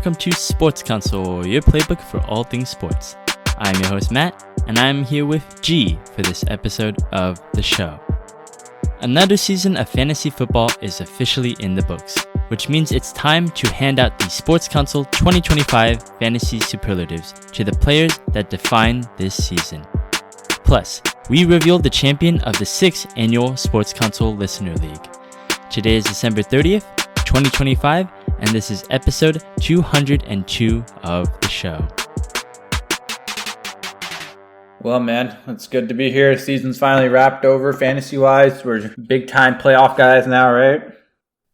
welcome to Sports Counsel, your playbook for all things sports. I'm your host Matt, and I'm here with G for this episode of the show. Another season of fantasy football is officially in the books, which means it's time to hand out the Sports Counsel 2025 Fantasy Superlatives to the players that define this season. Plus, we revealed the champion of the 6th annual Sports Counsel Listener League. Today is December 30th, 2025, and this is episode 202 of the show. Well, man, it's good to be here. Season's finally wrapped over fantasy-wise. We're big-time playoff guys now, right?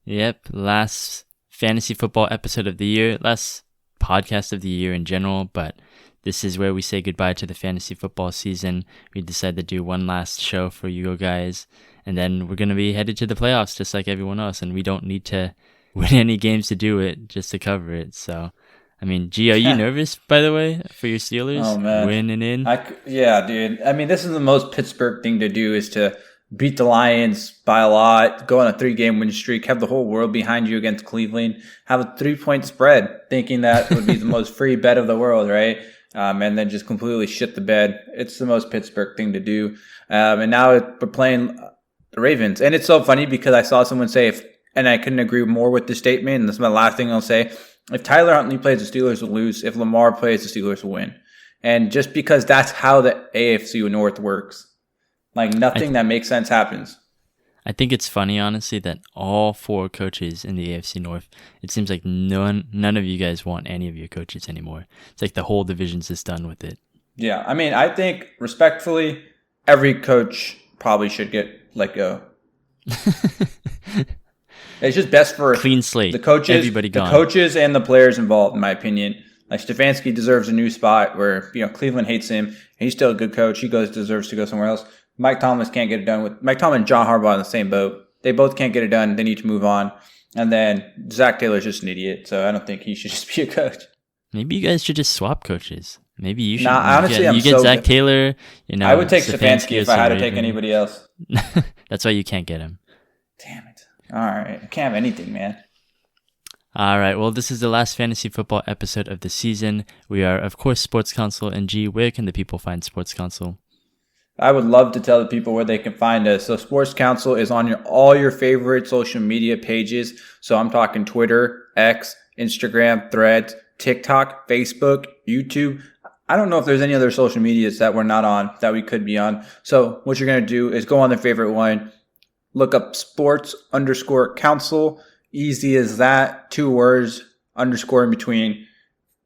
Yep, last fantasy football episode of the year, last podcast of the year in general, but this is where we say goodbye to the fantasy football season. We decided to do one last show for you guys, and then we're going to be headed to the playoffs just like everyone else, and we don't need to win any games to do it, just to cover it. So, I mean, G, are you nervous, by the way, for your Steelers? Oh, man. Winning in? Yeah, dude. I mean, this is the most Pittsburgh thing to do, is to beat the Lions by a lot, go on a 3-game win streak, have the whole world behind you against Cleveland, have a 3-point spread, thinking that would be the most free bet of the world, right? And then just completely shit the bed. It's the most Pittsburgh thing to do. And now we're playing the Ravens. And it's so funny because I saw someone say, and I couldn't agree more with the statement, and this is my last thing I'll say, if Tyler Huntley plays, the Steelers will lose. If Lamar plays, the Steelers will win. And just because that's how the AFC North works, like nothing that makes sense happens. I think it's funny, honestly, that all 4 coaches in the AFC North, it seems like none of you guys want any of your coaches anymore. It's like the whole division's just done with it. Yeah, I mean, I think, respectfully, every coach probably should get let go. It's just best for clean slate. The coaches, everybody gone. The coaches and the players involved, in my opinion. Like Stefanski deserves a new spot where, Cleveland hates him. He's still a good coach. He deserves to go somewhere else. Mike Tomlin can't get it done with Mike Tomlin and John Harbaugh in the same boat. They both can't get it done. They need to move on. And then Zach Taylor's just an idiot, so I don't think he should just be a coach. Maybe you guys should just swap coaches. Maybe you should. Nah, honestly, you get Zach Taylor. I would take Stefanski if I had to take anybody else. That's why you can't get him. Damn it. All right. I can't have anything, man. All right. Well, this is the last fantasy football episode of the season. We are, of course, Sports Counsel. And G, where can the people find Sports Counsel? I would love to tell the people where they can find us. So Sports Counsel is on all your favorite social media pages. So I'm talking Twitter, X, Instagram, Threads, TikTok, Facebook, YouTube. I don't know if there's any other social medias that we're not on that we could be on. So what you're going to do is go on the favorite one, look up sports_counsel. Easy as that. 2 words, underscore in between.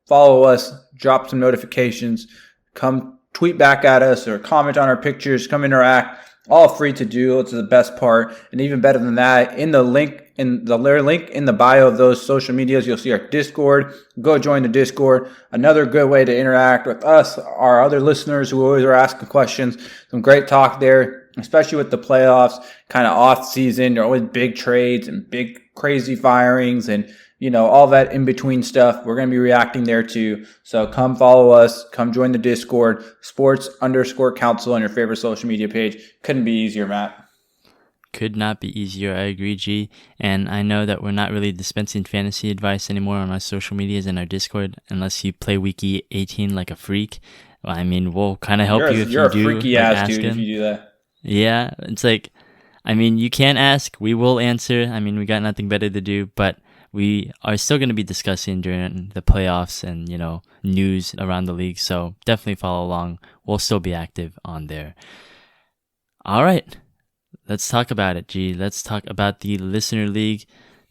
Follow us, drop some notifications, come tweet back at us or comment on our pictures, come interact. All free to do. It's the best part. And even better than that, in the link in the bio of those social medias, you'll see our Discord. Go join the Discord. Another good way to interact with us, our other listeners who always are asking questions. Some great talk there, especially with the playoffs, kind of off season. There are always big trades and big crazy firings and all that in between stuff. We're going to be reacting there too. So come follow us. Come join the Discord. Sports_counsel on your favorite social media page. Couldn't be easier, Matt. Could not be easier. I agree, G. And I know that we're not really dispensing fantasy advice anymore on our social medias and our Discord unless you play Week 18 like a freak. I mean, we'll kind of help you if you do. You're a freaky ass dude if you do that. Yeah, it's like, I mean, you can ask. We will answer. I mean, we got nothing better to do, but we are still going to be discussing during the playoffs and, news around the league. So definitely follow along. We'll still be active on there. All right. Let's talk about it, G. Let's talk about the Listener League.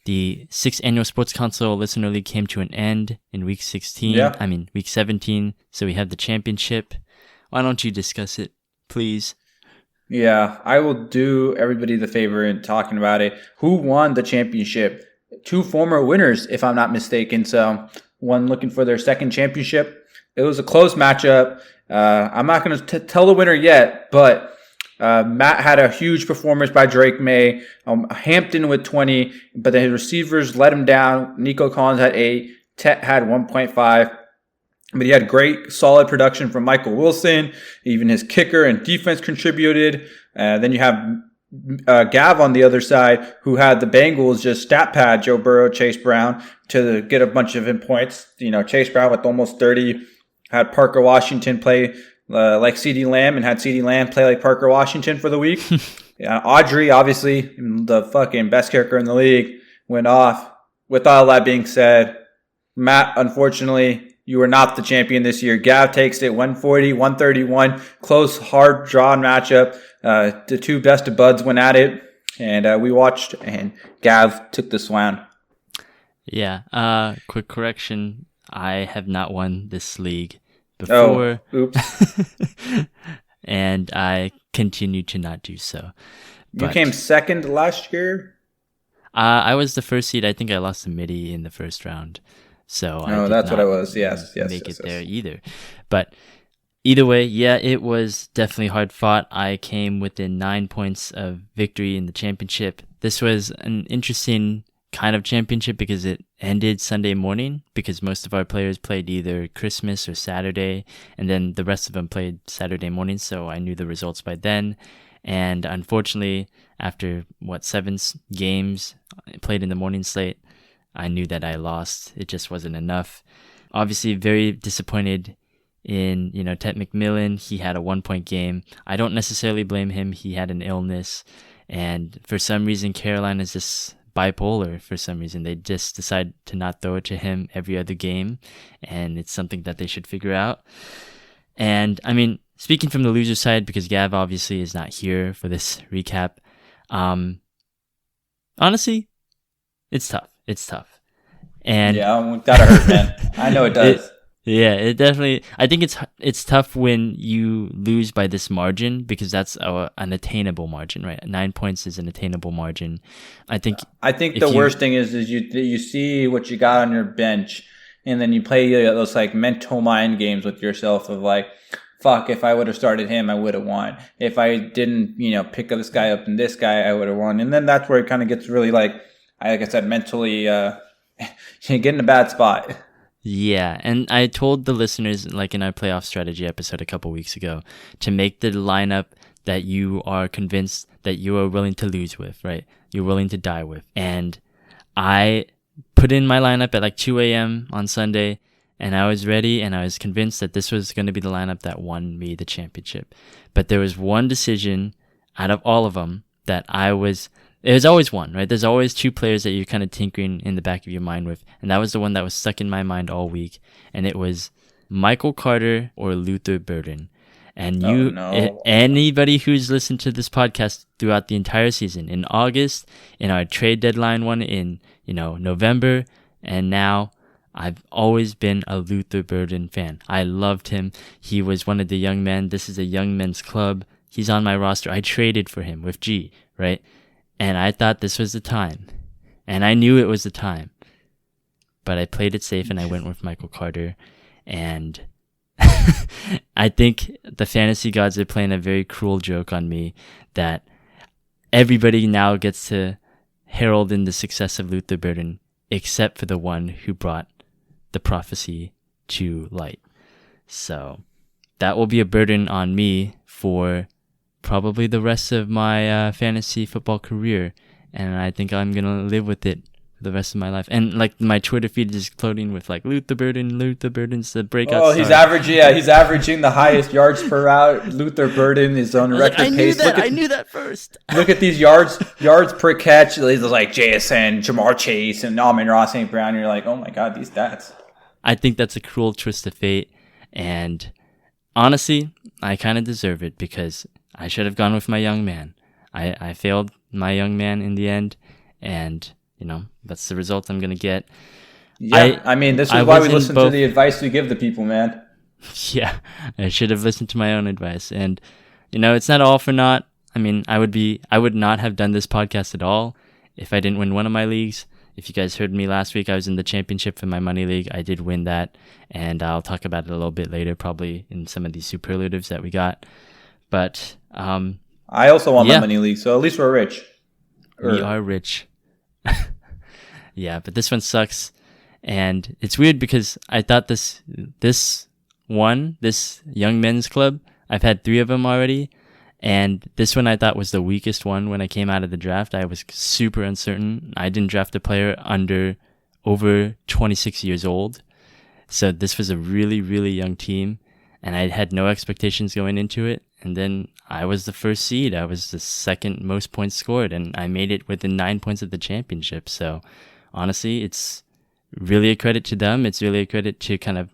The 6th annual Sports Counsel Listener League came to an end in week 17. So we have the championship. Why don't you discuss it, please? Yeah, I will do everybody the favor in talking about it. Who won the championship? 2 former winners, if I'm not mistaken. So one looking for their second championship. It was a close matchup. I'm not going to tell the winner yet, but Matt had a huge performance by Drake May. Hampton with 20, but the receivers let him down. Nico Collins had 8. Tet had 1.5. But he had great, solid production from Michael Wilson. Even his kicker and defense contributed. Then you have Gav on the other side, who had the Bengals just stat pad Joe Burrow, Chase Brown to get a bunch of points. Chase Brown with almost 30, had Parker Washington play like CeeDee Lamb and had CeeDee Lamb play like Parker Washington for the week. Audrey, obviously, the fucking best kicker in the league, went off. With all that being said, Matt, unfortunately, you were not the champion this year. Gav takes it 140-131. Close, hard drawn matchup. The two best of buds went at it, and we watched, and Gav took this round. Yeah. Quick correction. I have not won this league before. Oh, oops. And I continue to not do so. You came second last year? I was the first seed. I think I lost to Mitty in the first round. So that's what I was. Yes. Make it there either. But either way, yeah, it was definitely hard fought. I came within 9 points of victory in the championship. This was an interesting kind of championship because it ended Sunday morning because most of our players played either Christmas or Saturday, and then the rest of them played Saturday morning, so I knew the results by then. And unfortunately, after 7 games played in the morning slate, I knew that I lost. It just wasn't enough. Obviously, very disappointed in, Ted McMillan. He had a 1-point game. I don't necessarily blame him. He had an illness. And for some reason, Carolina is just bipolar. For some reason, they just decide to not throw it to him every other game. And it's something that they should figure out. And, speaking from the loser side, because Gav obviously is not here for this recap, honestly, it's tough. And yeah, gotta hurt, man. I know it does. It definitely. I think it's tough when you lose by this margin because that's an attainable margin, right? 9 points is an attainable margin. I think the worst thing is you see what you got on your bench, and then you play those like mental mind games with yourself of like, fuck, if I would have started him, I would have won. If I didn't, pick up this guy up and this guy, I would have won. And then that's where it kind of gets really like I said, mentally, you get in a bad spot. Yeah, and I told the listeners, like in our playoff strategy episode a couple weeks ago, to make the lineup that you are convinced that you are willing to lose with, right? You're willing to die with. And I put in my lineup at like 2 a.m. on Sunday, and I was ready, and I was convinced that this was going to be the lineup that won me the championship. But there was one decision out of all of them that there's always one, right? There's always 2 players that you're kind of tinkering in the back of your mind with. And that was the one that was stuck in my mind all week. And it was Michael Carter or Luther Burden. And anybody who's listened to this podcast throughout the entire season, in August, in our trade deadline one in, November, and now, I've always been a Luther Burden fan. I loved him. He was one of the young men. This is a young men's club. He's on my roster. I traded for him with G, right? And I thought this was the time. And I knew it was the time. But I played it safe and I went with Michael Carter. And I think the fantasy gods are playing a very cruel joke on me that everybody now gets to herald in the success of Luther Burden except for the one who brought the prophecy to light. So that will be a burden on me for probably the rest of my fantasy football career, and I think I'm gonna live with it for the rest of my life. And like my Twitter feed is exploding with like Luther Burden's the breakout. Oh, he's averaging the highest yards per route. Luther Burden is on record pace. I knew that first. Look at these yards per catch. These are like JSN, Jamar Chase, and Amon-Ra St. Brown. You're like, oh my god, these stats. I think that's a cruel twist of fate, and honestly, I kind of deserve it because I should have gone with my young man. I failed my young man in the end, and that's the result I'm gonna get. Yeah, this is why we listen to the advice we give the people, man. Yeah, I should have listened to my own advice, and it's not all for naught. I would not have done this podcast at all if I didn't win one of my leagues. If you guys heard me last week, I was in the championship for my money league. I did win that, and I'll talk about it a little bit later, probably in some of these superlatives that we got. But I also won my money league, so at least we're rich. We are rich. Yeah, but this one sucks, and it's weird because I thought this young men's club, I've had 3 of them already, And this one I thought was the weakest one when I came out of the draft. I was super uncertain. I didn't draft a player over 26 years old. So this was a really, really young team, and I had no expectations going into it. And then I was the first seed. I was the second most points scored, and I made it within 9 points of the championship. So honestly, it's really a credit to them. It's really a credit to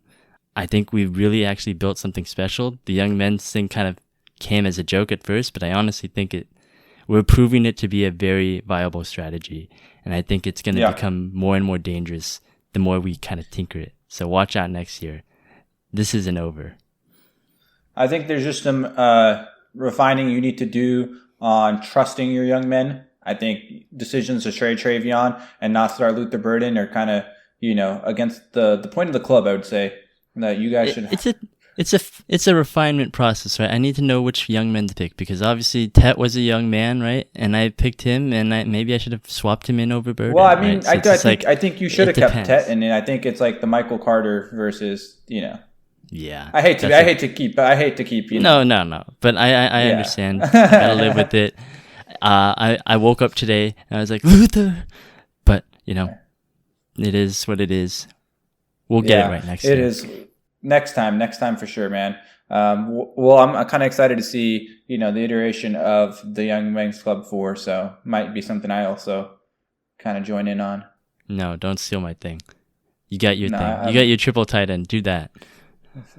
I think we really actually built something special. The young men's thing kind of came as a joke at first, but I honestly think we're proving it to be a very viable strategy. And I think it's going to become more and more dangerous the more we kind of tinker it. So watch out next year. This isn't over. I think there's just some refining you need to do on trusting your young men. I think decisions to trade Travion and not start Luther Burden are kind of, against the point of the club, I would say, that you guys should... It's a refinement process, right? I need to know which young men to pick, because obviously Tet was a young man, right? And I picked him, and maybe I should have swapped him in over Burden. Well, I mean, right? I think you should have kept Tet, and I think it's like the Michael Carter versus, Yeah. I hate to keep. No. But I understand. I gotta live with it. I woke up today and I was like, Luther, but it is what it is. We'll get it right next year. It is. Next time for sure, man. Well, I'm kind of excited to see, the iteration of the Young Men's Club 4. So might be something I also kind of join in on. No, don't steal my thing. You got your thing. You got your triple tight end. Do that.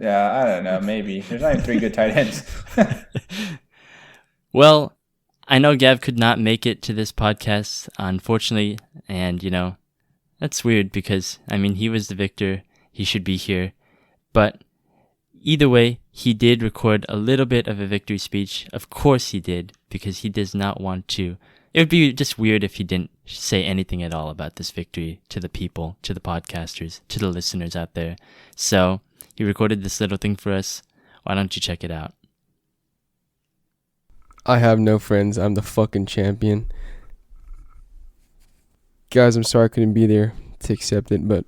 Yeah, I don't know. Maybe there's not even 3 good tight ends. Well, I know Gav could not make it to this podcast, unfortunately, and that's weird because he was the victor. He should be here. But either way, he did record a little bit of a victory speech. Of course he did, because he does not want to. It would be just weird if he didn't say anything at all about this victory to the people, to the podcasters, to the listeners out there. So he recorded this little thing for us. Why don't you check it out? I have no friends. I'm the fucking champion. Guys, I'm sorry I couldn't be there to accept it, but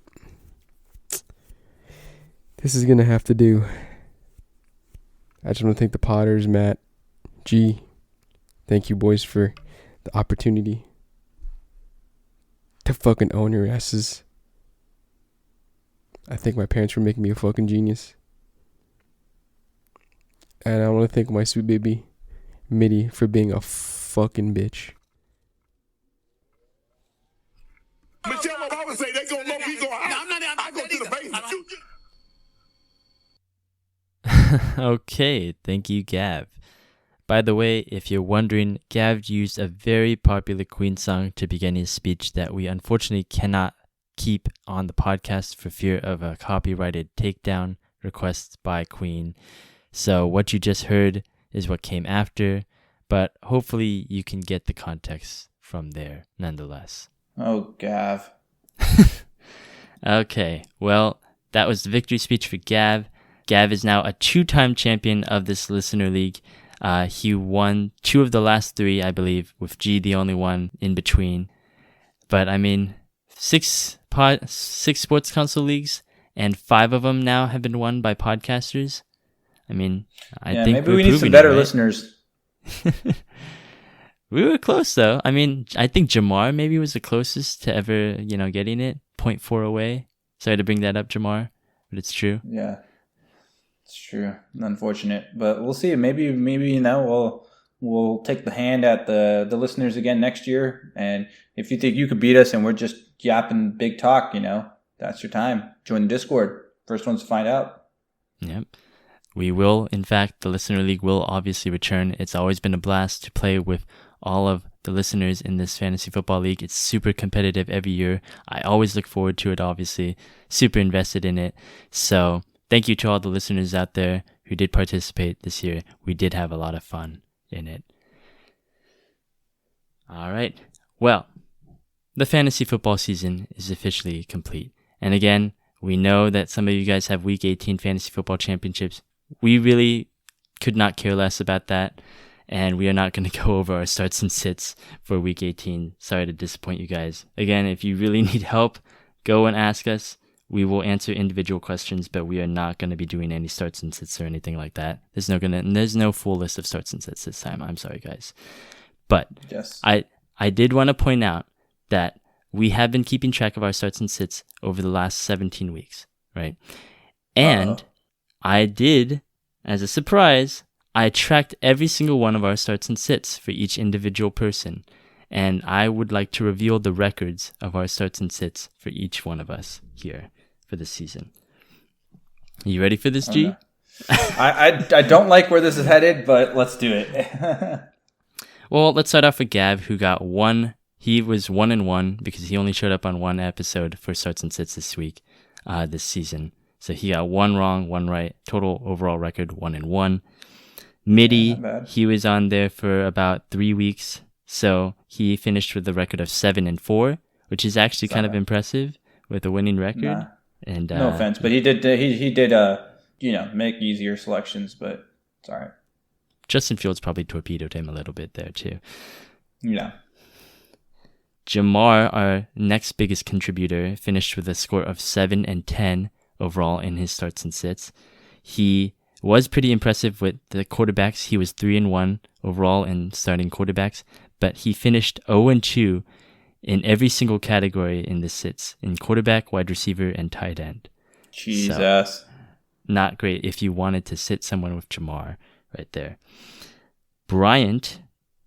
this is going to have to do. I just want to thank the Potters, Matt, G. Thank you, boys, for the opportunity to fucking own your asses. I thank my parents for making me a fucking genius. And I want to thank my sweet baby, Mitty, for being a fucking bitch. Michelle always say they gonna love me, go out. I go to the basement. Okay, thank you, Gav. By the way, if you're wondering, Gav used a very popular Queen song to begin his speech that we unfortunately cannot keep on the podcast for fear of a copyrighted takedown request by Queen. So what you just heard is what came after, but hopefully you can get the context from there nonetheless. Oh, Gav. Okay, well, that was the victory speech for Gav. Gav is now a 2-time champion of this listener league. He won 2 of the last 3, I believe, with G the only one in between. But 6 Sports Counsel Leagues, and 5 of them now have been won by podcasters. I think maybe we need some better listeners. We were close, though. I think Jamar maybe was the closest to ever, getting it. 0.4 away. Sorry to bring that up, Jamar, but it's true. Yeah, it's true. Unfortunate, but we'll see. Maybe we'll take the hand at the listeners again next year. And if you think you could beat us and we're just yapping big talk, that's your time. Join the Discord. First ones to find out. Yep. We will, in fact, the Listener League will obviously return. It's always been a blast to play with all of the listeners in this fantasy football league. It's super competitive every year. I always look forward to it, obviously. Super invested in it. So thank you to all the listeners out there who did participate this year. We did have a lot of fun in it. All right. Well, the fantasy football season is officially complete. And again, we know that some of you guys have Week 18 fantasy football championships. We really could not care less about that. And we are not going to go over our starts and sits for Week 18. Sorry to disappoint you guys. Again, if you really need help, go and ask us. we will answer individual questions, but we are not going to be doing any starts and sits or anything like that. There's no full list of starts and sits this time. I'm sorry, guys. But Yes. I did want to point out that we have been keeping track of our starts and sits over the last 17 weeks, right? And I did, as a surprise, I tracked every single one of our starts and sits for each individual person. And I would like to reveal the records of our starts and sits for each one of us here for this season. You ready for this, G? I don't like where this is headed, but let's do it. Well, let's start off with Gav, who got one. He was 1-1 because he only showed up on one episode for starts and sits this season. So he got one wrong, one right. Total overall record 1-1. Midi, he was on there for about 3 weeks. So he finished with a record of 7-4, which is actually kind of impressive with a winning record. Nah. And No offense, but he did make easier selections, but it's all right. Justin Fields probably torpedoed him a little bit there too. Yeah. Jamar, our next biggest contributor, finished with a score of 7-10 overall in his starts and sits. He was pretty impressive with the quarterbacks. He was 3-1 overall in starting quarterbacks, but he finished 0-2 in every single category in the sits, in quarterback, wide receiver, and tight end. Jesus. So, not great if you wanted to sit someone with Jamar right there. Bryant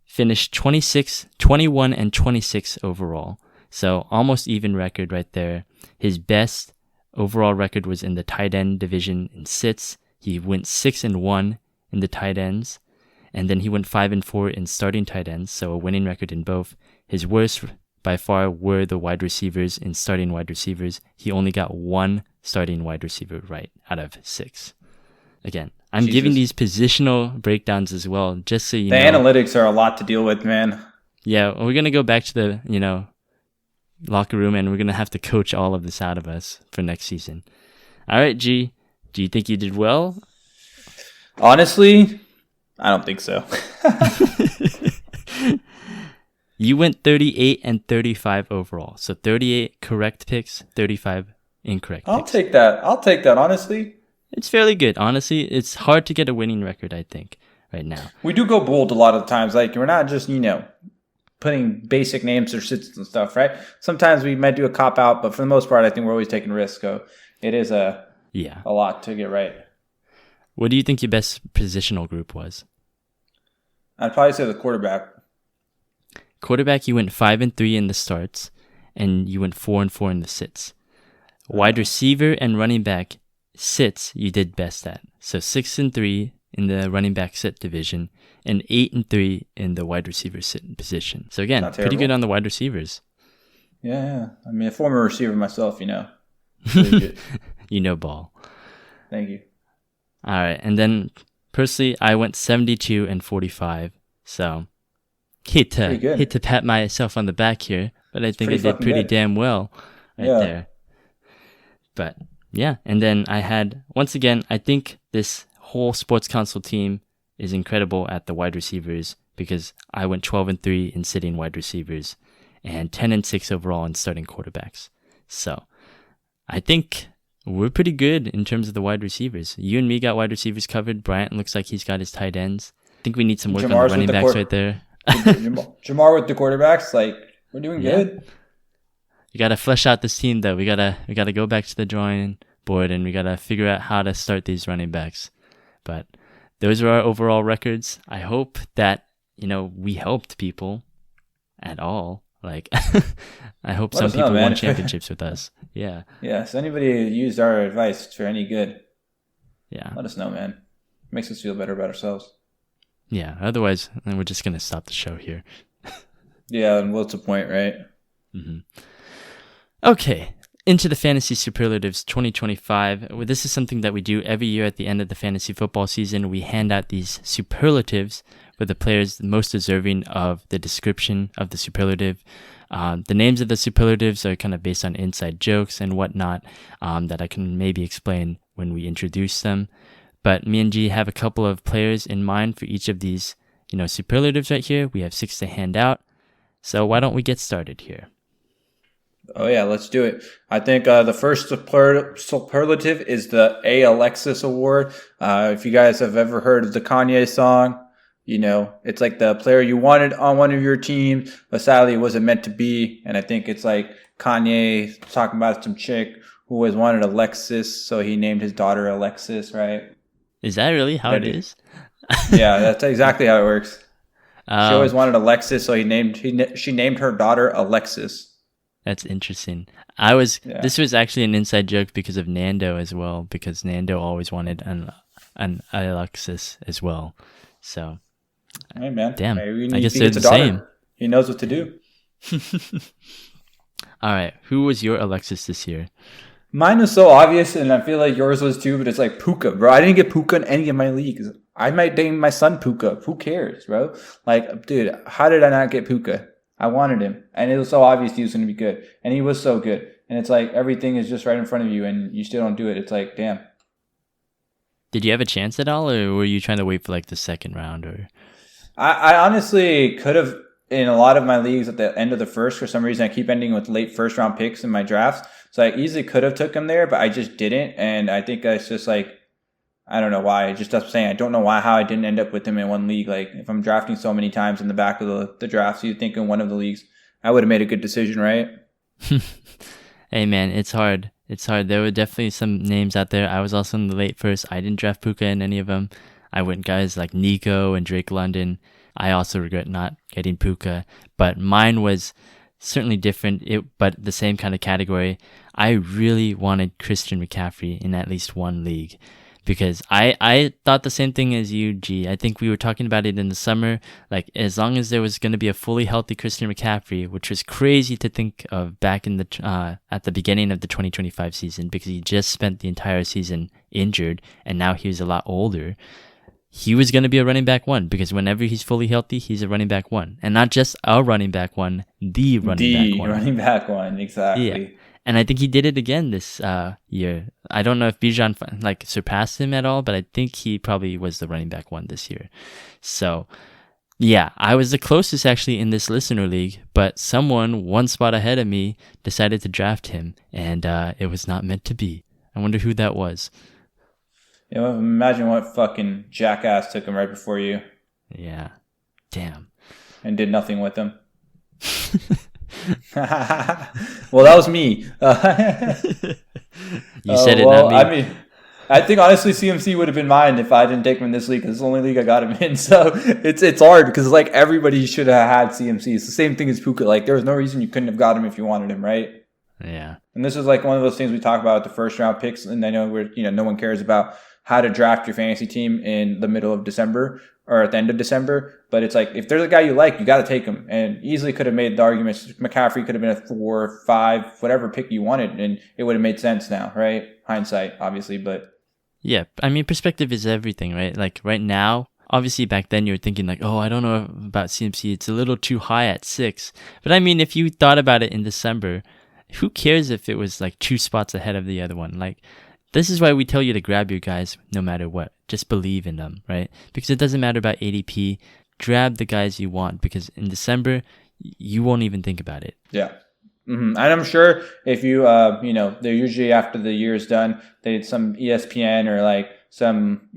finished 21-26 overall. So almost even record right there. His best overall record was in the tight end division in sits. He went 6-1 in the tight ends. And then he went 5-4 in starting tight ends. So a winning record in both. His worst by far were the wide receivers in starting wide receivers. He only got one starting wide receiver right out of 6. Again, I'm giving these positional breakdowns as well, just so you know. The analytics are a lot to deal with, man. Yeah, we're going to go back to the, locker room, and we're going to have to coach all of this out of us for next season. All right, G, do you think you did well? Honestly, I don't think so. You went 38-35 overall. So 38 correct picks, 35 incorrect picks. I'll take that, honestly. It's fairly good. Honestly, it's hard to get a winning record, I think, right now. We do go bold a lot of times. Like, we're not just, putting basic names or sits and stuff, right? Sometimes we might do a cop-out, but for the most part, I think we're always taking risks. So it is a lot to get right. What do you think your best positional group was? I'd probably say the quarterback. Quarterback, you went 5-3 in the starts, and you went 4-4 in the sits. Wide receiver and running back sits, you did best at. So 6-3 in the running back sit division, and 8-3 in the wide receiver sit position. So again, pretty good on the wide receivers. Yeah. I mean, a former receiver myself, Really good. Ball. Thank you. All right, and then personally, I went 72-45. So hate to pat myself on the back here, but I think I did pretty damn well there. But yeah, and then I had, once again, I think this whole Sports Counsel team is incredible at the wide receivers, because I went 12-3 in sitting wide receivers and 10-6 overall in starting quarterbacks. So I think we're pretty good in terms of the wide receivers. You and me got wide receivers covered. Bryant looks like he's got his tight ends. I think we need some work on the running backs right there. Jamar with the quarterbacks, we're doing good. You gotta flesh out this team though. We gotta go back to the drawing board, and we gotta figure out how to start these running backs. But those are our overall records. I hope that we helped people at all. I hope some people won championships with us. Yeah. Yeah. So anybody used our advice for any good, let us know, man. Makes us feel better about ourselves. Yeah. Otherwise, we're just gonna stop the show here. Yeah. And what's the point, right? Mm-hmm. Okay. Into the Fantasy Superlatives 2025. This is something that we do every year at the end of the fantasy football season. We hand out these superlatives for the players most deserving of the description of the superlative. The names of the superlatives are kind of based on inside jokes and whatnot that I can maybe explain when we introduce them. But me and G have a couple of players in mind for each of these, superlatives right here. We have 6 to hand out. So why don't we get started here? Oh yeah, let's do it. I think the first superlative is the A-Lexus award. If you guys have ever heard of the Kanye song, you know, it's like the player you wanted on one of your teams, but sadly it wasn't meant to be. And I think it's like Kanye talking about some chick who always wanted a Lexus, so he named his daughter Alexis, right? Is that really how it is? Yeah, that's exactly how it works. She Um, always wanted Alexis, so she named her daughter Alexis. That's interesting. Yeah. This was actually an inside joke because of Nando as well, because Nando always wanted an A-Lexus as well. So, Hey man, damn. maybe I guess he they're gets a the daughter. same. He knows what to do. All right, who was your A-Lexus this year? Mine was so obvious, and I feel like yours was too, but it's like Puka, bro. I didn't get Puka in any of my leagues. I might name my son Puka. Who cares, bro? Like, dude, how did I not get Puka? I wanted him, and it was so obvious he was going to be good, and he was so good. And it's like everything is just right in front of you, and you still don't do it. It's like, damn. Did you have a chance at all, or were you trying to wait for like the second round? Or I honestly could have, in a lot of my leagues at the end of the first. For some reason, I keep ending with late first round picks in my drafts. So I easily could have took him there, but I just didn't. And I think it's just like, I don't know why. I just up saying I don't know how I didn't end up with him in one league. Like if I'm drafting so many times in the back of the draft, so you'd think in one of the leagues I would have made a good decision, right? hey man, it's hard. It's hard. There were definitely some names out there. I was also in the late first. I didn't draft Puka in any of them. I went guys like Nico and Drake London. I also regret not getting Puka, but mine was certainly different, but the same kind of category. I really wanted Christian McCaffrey in at least one league because I thought the same thing as you, G. I think we were talking about it in the summer. Like, as long as there was going to be a fully healthy Christian McCaffrey, which was crazy to think of back in the at the beginning of the 2025 season because he just spent the entire season injured and now he was a lot older. He was going to be a running back one because whenever he's fully healthy, he's a running back one. And not just a running back one, the running back one. Running back one, exactly. Yeah. And I think he did it again this year. I don't know if Bijan surpassed him at all, but I think he probably was the running back one this year. So, yeah, I was the closest actually in this listener league, but someone one spot ahead of me decided to draft him, and it was not meant to be. I wonder who that was. You know, imagine what fucking jackass took him right before you. Yeah. Damn. And did nothing with him. Well, that was me. You said it, not me. I mean, I think honestly CMC would have been mine if I didn't take him in this league because it's the only league I got him in. So it's hard because like everybody should have had CMC. It's the same thing as Puka. Like there was no reason you couldn't have got him if you wanted him, right? Yeah. And this is like one of those things we talk about with the first round picks. And I know no one cares about how to draft your fantasy team in the middle of December or at the end of December. But it's like, if there's a guy you like, you got to take him. And easily could have made the arguments. McCaffrey could have been a 4, 5, whatever pick you wanted. And it would have made sense now, right? Hindsight, obviously, but. Yeah. I mean, perspective is everything, right? Like right now, obviously back then you were thinking like, oh, I don't know about CMC. It's a little too high at 6. But I mean, if you thought about it in December, who cares if it was like 2 spots ahead of the other one? Like, this is why we tell you to grab your guys no matter what. Just believe in them, right? Because it doesn't matter about ADP. Grab the guys you want because in December, you won't even think about it. Yeah. Mm-hmm. And I'm sure if you, they're usually after the year is done, some ESPN or like some,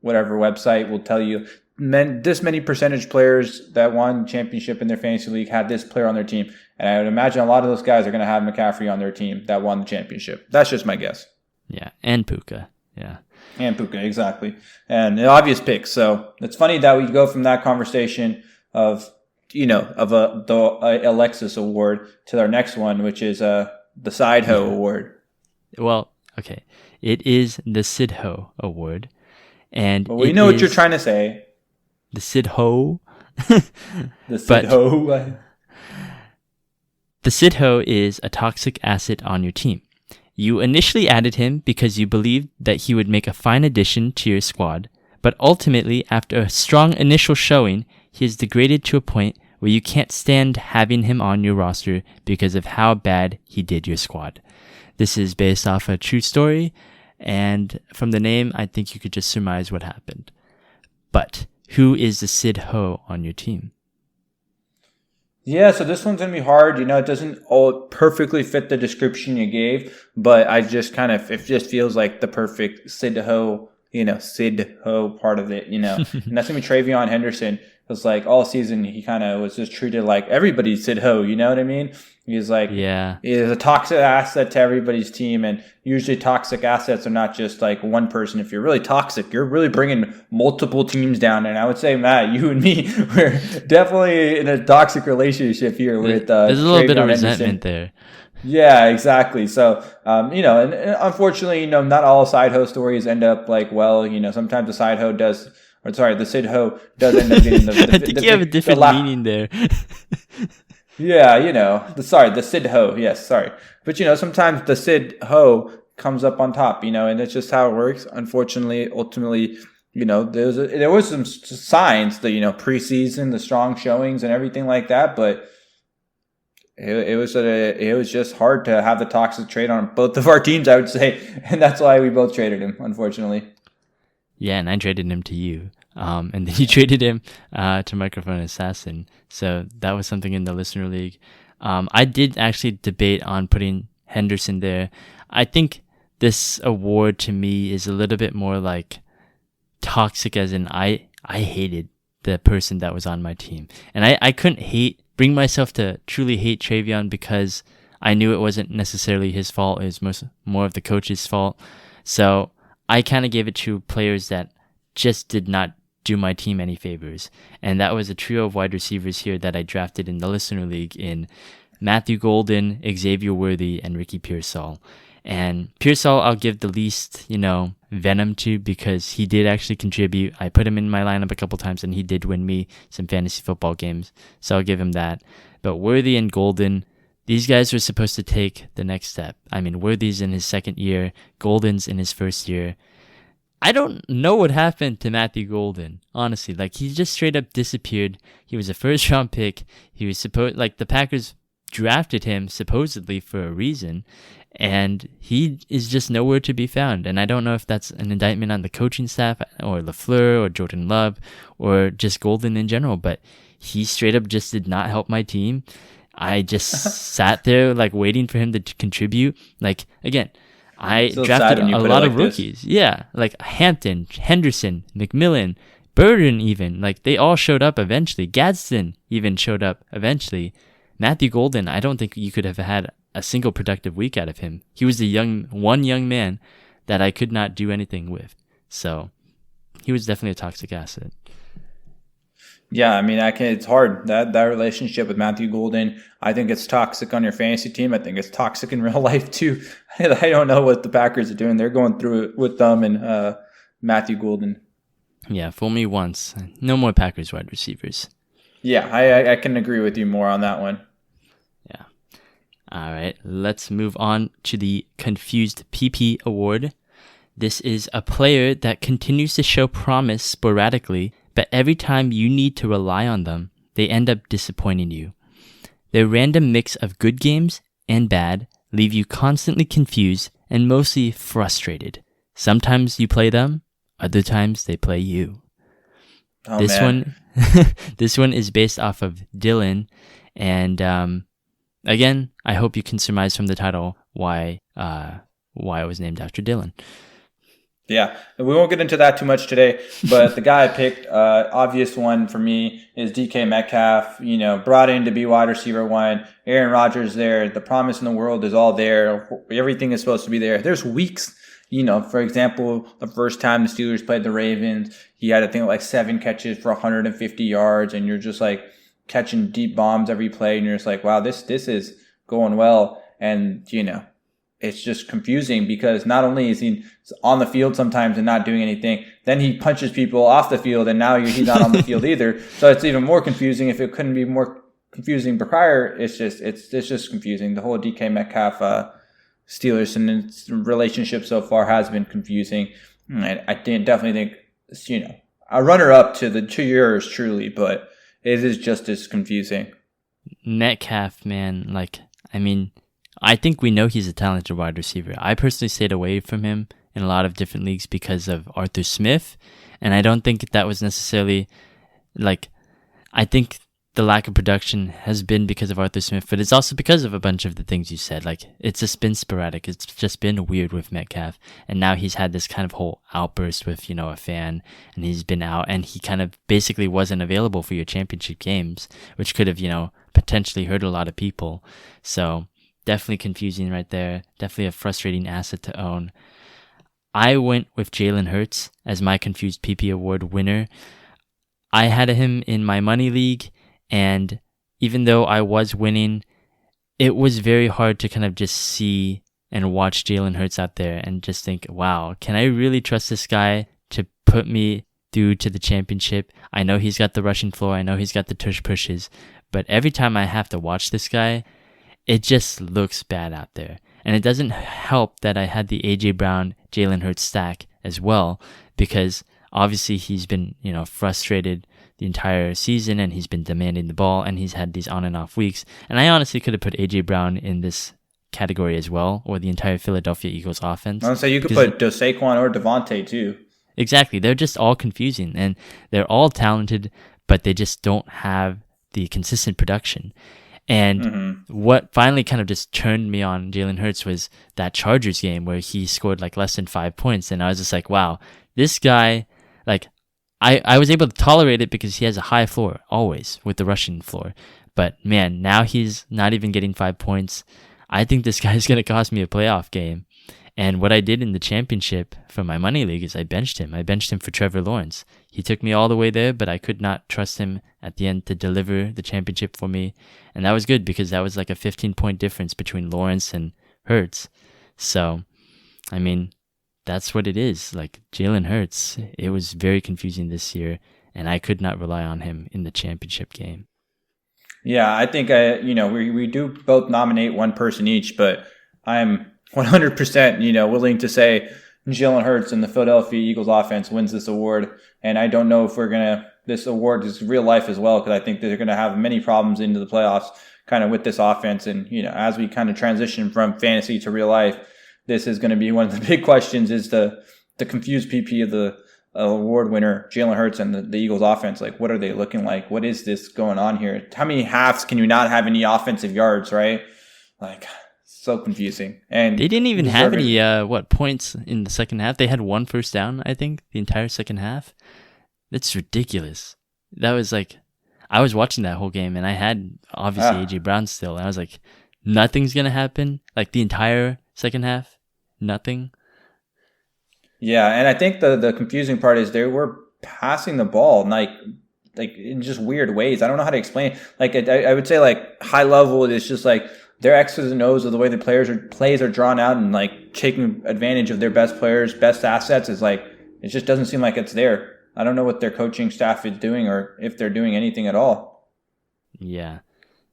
whatever website will tell you this many percentage players that won championship in their fantasy league had this player on their team. And I would imagine a lot of those guys are going to have McCaffrey on their team that won the championship. That's just my guess. Yeah, and Puka. Yeah. And Puka, exactly. And an obvious pick. So it's funny that we go from that conversation of the A-Lexus award to our next one, which is the Sid-Ho award. Well, okay. It is the Sid-Ho award. And well, we know what you're trying to say. The Sid-Ho. The Sid-Ho. The Sid-Ho is a toxic asset on your team. You initially added him because you believed that he would make a fine addition to your squad, but ultimately, after a strong initial showing, he is degraded to a point where you can't stand having him on your roster because of how bad he did your squad. This is based off a true story, and from the name, I think you could just surmise what happened. But who is the Sid-Ho on your team? Yeah, so this one's gonna be hard. It doesn't all perfectly fit the description you gave, but I just it just feels like the perfect Sid-Ho, Sid-Ho part of it, and that's gonna be Travion Henderson. It was like all season he kind of was just treated like everybody's Sid-Ho, you know what I mean? He's like, Yeah. he's a toxic asset to everybody's team, and usually toxic assets are not just like one person. If you're really toxic, you're really bringing multiple teams down. And I would say, Matt, you and me, we're definitely in a toxic relationship here with There's a little bit of Travion resentment Henderson. there. Yeah, exactly. So, and unfortunately, not all Sid-Ho stories end up like well. Sometimes the Sid-Ho does, or sorry, the Sid-Ho does end up getting the. I think you have a different meaning there. Yeah, the Sid-Ho, yes, sorry. But, sometimes the Sid-Ho comes up on top, and that's just how it works. Unfortunately, ultimately, there was some signs, the, preseason, the strong showings and everything like that, but it was just hard to have the toxic trade on both of our teams, I would say. And that's why we both traded him, unfortunately. Yeah, and I traded him to you. And then you traded him to Microphone Assassin. So that was something in the Listener League. I did actually debate on putting Henderson there. I think this award to me is a little bit more like toxic, as in I hated the person that was on my team. And I couldn't bring myself to truly hate Travion because I knew it wasn't necessarily his fault. It was more of the coach's fault. So I kind of gave it to players that just did not do my team any favors. And that was a trio of wide receivers here that I drafted in the Listener League in Matthew Golden, Xavier Worthy, and Ricky Pearsall. And Pearsall I'll give the least, venom to because he did actually contribute. I put him in my lineup a couple times and he did win me some fantasy football games. So I'll give him that. But Worthy and Golden, these guys were supposed to take the next step. I mean, Worthy's in his second year, Golden's in his first year. I don't know what happened to Matthew Golden, honestly. Like, he just straight up disappeared. He was a first-round pick. He was the Packers drafted him supposedly for a reason, and he is just nowhere to be found. And I don't know if that's an indictment on the coaching staff or LaFleur or Jordan Love or just Golden in general, but he straight up just did not help my team. I just sat there waiting for him to contribute. Again, I drafted a lot of rookies. This. Yeah, like Hampton, Henderson, McMillan, Burden even. They all showed up eventually. Gadsden even showed up eventually. Matthew Golden, I don't think you could have had a single productive week out of him. He was the one young man that I could not do anything with. So he was definitely a toxic asset. Yeah, I mean, it's hard. That relationship with Matthew Golden, I think it's toxic on your fantasy team. I think it's toxic in real life too. I don't know what the Packers are doing. They're going through it with them and Matthew Golden. Yeah, fool me once. No more Packers wide receivers. Yeah, I can agree with you more on that one. Yeah. All right, let's move on to the Confused PP Award. This is a player that continues to show promise sporadically, but every time you need to rely on them, they end up disappointing you. Their random mix of good games and bad leave you constantly confused and mostly frustrated. Sometimes you play them, other times they play you. This one is based off of Dylan, and again, I hope you can surmise from the title why it was named after Dylan. Yeah, we won't get into that too much today, but the guy I picked, obvious one for me, is DK Metcalf. Brought in to be wide receiver one. Aaron Rodgers there. The promise in the world is all there. Everything is supposed to be there. There's weeks, for example, the first time the Steelers played the Ravens, he had, I think, 7 catches for 150 yards, and you're just catching deep bombs every play, and you're just like, wow, this is going well, and it's just confusing because not only is he on the field sometimes and not doing anything, then he punches people off the field and now he's not on the field either. So it's even more confusing. If it couldn't be more confusing prior, it's just confusing. The whole DK Metcalf Steelers and its relationship so far has been confusing. I definitely think a runner up to yours truly, but it is just as confusing. Metcalf, man, I think we know he's a talented wide receiver. I personally stayed away from him in a lot of different leagues because of Arthur Smith, and I don't think that was necessarily I think the lack of production has been because of Arthur Smith, but it's also because of a bunch of the things you said. Like, it's just been sporadic. It's just been weird with Metcalf. And now he's had this kind of whole outburst with, a fan, and he's been out, and he kind of basically wasn't available for your championship games, which could have, potentially hurt a lot of people. So definitely confusing right there. Definitely a frustrating asset to own. I went with Jalen Hurts as my Confused PP Award winner. I had him in my money league, and even though I was winning, it was very hard to kind of just see and watch Jalen Hurts out there and just think, wow, can I really trust this guy to put me through to the championship? I know he's got the rushing floor. I know he's got the tush pushes. But every time I have to watch this guy, it just looks bad out there. And it doesn't help that I had the A.J. Brown, Jalen Hurts stack as well, because obviously he's been, frustrated the entire season, and he's been demanding the ball, and he's had these on and off weeks. And I honestly could have put A.J. Brown in this category as well, or the entire Philadelphia Eagles offense. I would say you could put Saquon or Devontae too. Exactly. They're just all confusing, and they're all talented, but they just don't have the consistent production. And what finally kind of just turned me on Jalen Hurts was that Chargers game where he scored like less than 5 points. And I was just like, wow, this guy, like, I was able to tolerate it because he has a high floor always with the rushing floor. But man, now he's not even getting 5 points. I think this guy is going to cost me a playoff game. And what I did in the championship for my money league is I benched him. I benched him for Trevor Lawrence. He took me all the way there, but I could not trust him at the end to deliver the championship for me. And that was good because that was like a 15-point difference between Lawrence and Hurts. So, I mean, that's what it is. Like, Jalen Hurts, it was very confusing this year, and I could not rely on him in the championship game. Yeah, I think we do both nominate one person each, but I'm 100% willing to say Jalen Hurts and the Philadelphia Eagles offense wins this award. And I don't know if this award is real life as well, because I think they're gonna have many problems into the playoffs kind of with this offense. And as we kind of transition from fantasy to real life, this is going to be one of the big questions: is the confused PP of the award winner, Jalen Hurts, and the Eagles offense. Like, what are they looking like? What is this going on here? How many halves can you not have any offensive yards, right? Like, so confusing. And they didn't even have any points in the second half. They had 1 first down, I think, the entire second half. That's ridiculous. That was like, I was watching that whole game, and I had obviously A.J. Brown still, and I was like, nothing's gonna happen. Like, the entire second half, nothing. Yeah, and I think the confusing part is they were passing the ball like in just weird ways. I don't know how to explain it. Like, I would say, like, high level, it's just like their X's and O's of the way the plays are drawn out, and like taking advantage of their best players, best assets is like, it just doesn't seem like it's there. I don't know what their coaching staff is doing, or if they're doing anything at all. Yeah,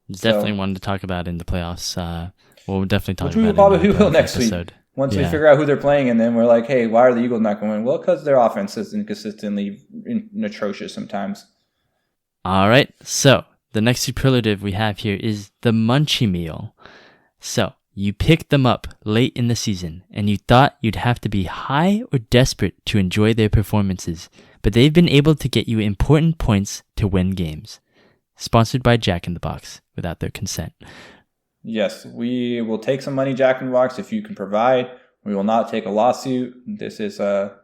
it's definitely one to talk about in the playoffs. We'll definitely talk about it. Which we probably will next week. Once we figure out who they're playing, and then we're like, hey, why are the Eagles not going to win? Well, because their offense is inconsistently atrocious sometimes. All right, so the next superlative we have here is the Munchie Meal. So, you picked them up late in the season, and you thought you'd have to be high or desperate to enjoy their performances, but they've been able to get you important points to win games. Sponsored by Jack in the Box, without their consent. Yes, we will take some money, Jack in the Box, if you can provide. We will not take a lawsuit. This is our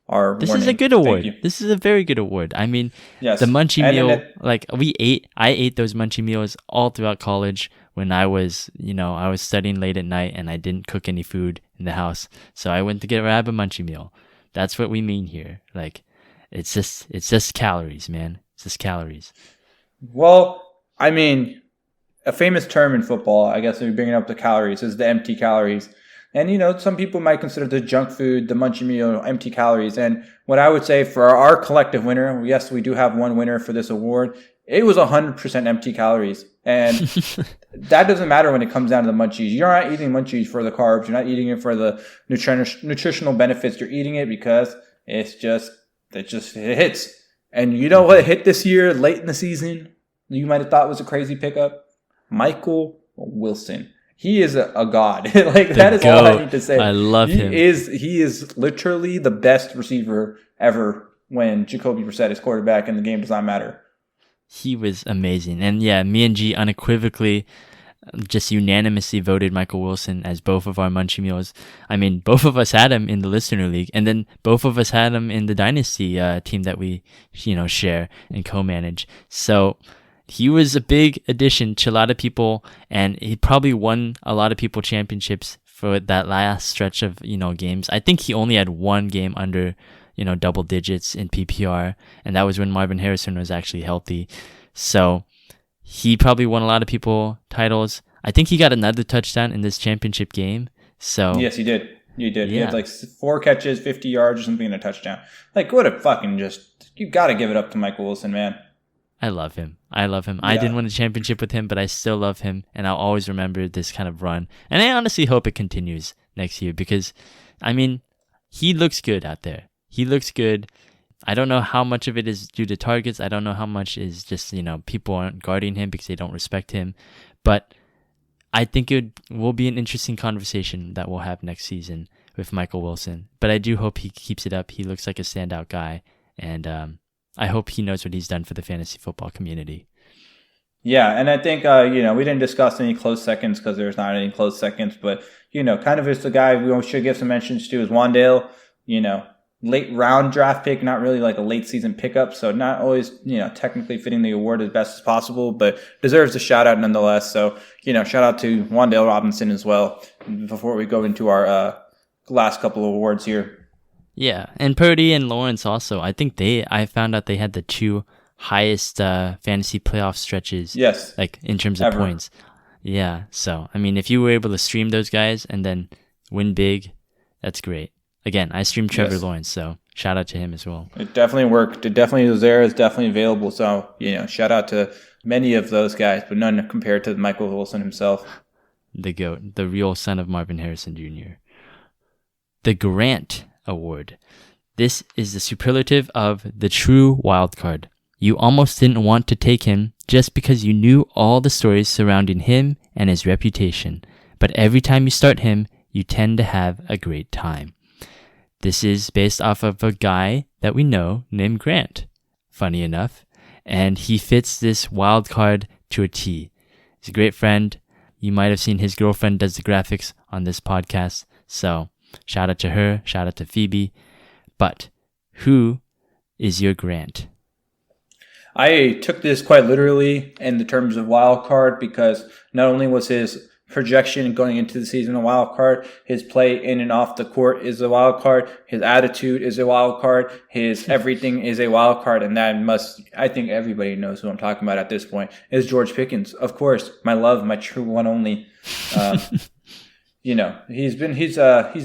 warning. This is a good award. This is a very good award. I mean, yes. The Munchie Meal, I ate those Munchie Meals all throughout college when I was studying late at night and I didn't cook any food in the house. So I went to grab a Munchie Meal. That's what we mean here. Like, it's just calories, man. It's just calories. Well, I mean, a famous term in football, I guess if you're bringing up the calories, is the empty calories. And, some people might consider the junk food, the Munchie Meal, empty calories. And what I would say for our collective winner, yes, we do have one winner for this award. It was 100% empty calories. And that doesn't matter when it comes down to the munchies. You're not eating munchies for the carbs. You're not eating it for the nutritional benefits. You're eating it because it hits. And you know what hit this year, late in the season, you might have thought was a crazy pickup? Michael Wilson. He is a god. That is all I need to say. I love him. He is literally the best receiver ever when Jacoby Brissett is quarterback and the game does not matter. he was amazing. And yeah, me and G unequivocally just unanimously voted Michael Wilson as both of our Munchie Meals. I mean, both of us had him in the Listener League, and then both of us had him in the Dynasty team that we, share and co-manage. So he was a big addition to a lot of people, and he probably won a lot of people championships for that last stretch of, games. I think he only had one game under, double digits in PPR, and that was when Marvin Harrison was actually healthy. So he probably won a lot of people titles. I think he got another touchdown in this championship game. So yes, he did. He did. Yeah. He had like 4 catches, 50 yards or something, and a touchdown. Like, what a fucking you got to give it up to Michael Wilson, man. I love him. I Yeah. didn't win a championship with him, but I still love him, and I'll always remember this kind of run. And I honestly hope it continues next year because, I mean, he looks good out there. He looks good. I don't know how much of it is due to targets. I don't know how much is just, people aren't guarding him because they don't respect him. But I think it will be an interesting conversation that we'll have next season with Michael Wilson. But I do hope he keeps it up. He looks like a standout guy. And I hope he knows what he's done for the fantasy football community. Yeah, and I think, we didn't discuss any close seconds because there's not any close seconds. But, kind of is the guy we should give some mentions to is Wandale, late round draft pick, not really like a late season pickup. So not always, technically fitting the award as best as possible, but deserves a shout out nonetheless. So, shout out to Wandale Robinson as well before we go into our last couple of awards here. Yeah, and Purdy and Lawrence also. I think I found out they had the 2 highest fantasy playoff stretches. Yes. Like in terms of Ever. points. Yeah, so, I mean, if you were able to stream those guys and then win big, that's great. Again, I streamed Trevor Lawrence, so shout out to him as well. It definitely worked. It definitely was there. It's definitely available. So, shout out to many of those guys, but none compared to Michael Wilson himself. The GOAT, the real son of Marvin Harrison Jr. The Grant Award. This is the superlative of the true wild card. You almost didn't want to take him just because you knew all the stories surrounding him and his reputation. But every time you start him, you tend to have a great time. This is based off of a guy that we know named Grant, funny enough, and he fits this wild card to a T. He's a great friend. You might have seen his girlfriend does the graphics on this podcast, so shout out to her, shout out to Phoebe. But who is your Grant? I took this quite literally in the terms of wild card because not only was his projection going into the season a wild card, his play in and off the court is a wild card, his attitude is a wild card, his everything is a wild card, and I think everybody knows who I'm talking about at this point, is George Pickens. Of course, my love, my true one only. He's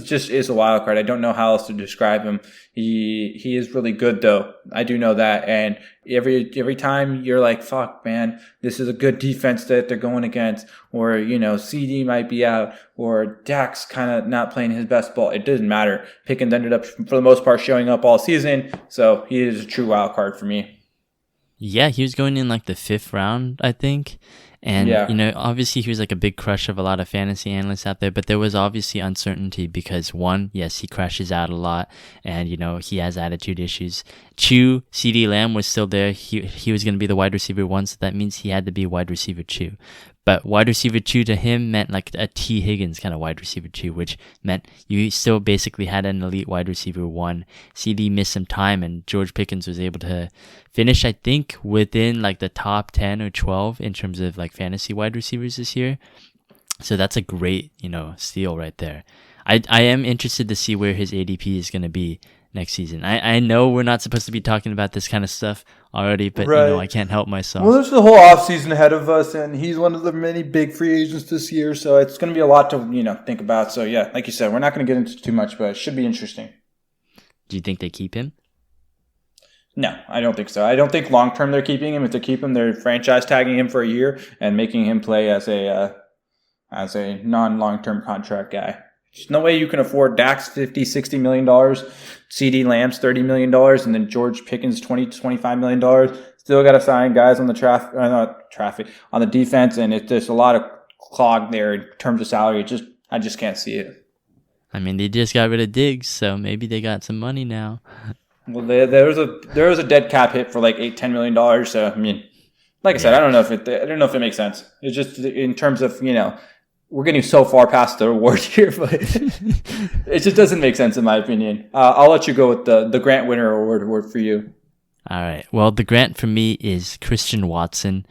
just is a wild card. I don't know how else to describe him. He is really good though. I do know that. And every time you're like, fuck, man, this is a good defense that they're going against, or, CD might be out, or Dak's kind of not playing his best ball. It doesn't matter. Pickens ended up, for the most part, showing up all season. So he is a true wild card for me. Yeah, he was going in like the 5th round, I think. And, obviously he was like a big crush of a lot of fantasy analysts out there, but there was obviously uncertainty because 1, yes, he crashes out a lot and, he has attitude issues. 2, CD Lamb was still there. He was going to be the wide receiver 1, so that means he had to be wide receiver 2. But wide receiver 2 to him meant like a T. Higgins kind of wide receiver 2, which meant you still basically had an elite wide receiver 1. CD missed some time, and George Pickens was able to finish, I think, within like the top 10 or 12 in terms of like fantasy wide receivers this year. So that's a great, steal right there. I am interested to see where his ADP is going to be next season. I know we're not supposed to be talking about this kind of stuff already, but Right. I can't help myself. Well, there's the whole offseason ahead of us, and he's one of the many big free agents this year, so it's going to be a lot to, think about. So, yeah, like you said, we're not going to get into too much, but it should be interesting. Do you think they keep him? No, I don't think so. I don't think long-term they're keeping him. If they keep him, they're franchise tagging him for a year and making him play as a non-long-term contract guy. There's no way you can afford Dak's $50-60 million, CD Lamb's $30 million, and then George Pickens $20-25 million. Still got to sign guys on the on the defense, and it's just a lot of clog there in terms of salary. I just can't see it. I mean, they just got rid of Diggs, so maybe they got some money now. Well, there was a dead cap hit for like $8-10 million. So I mean, Like I said, I don't know if it makes sense. It's just in terms of, we're getting so far past the award here, but it just doesn't make sense in my opinion. I'll let you go with the Grant winner award for you. All right. Well, the Grant for me is Christian Watson.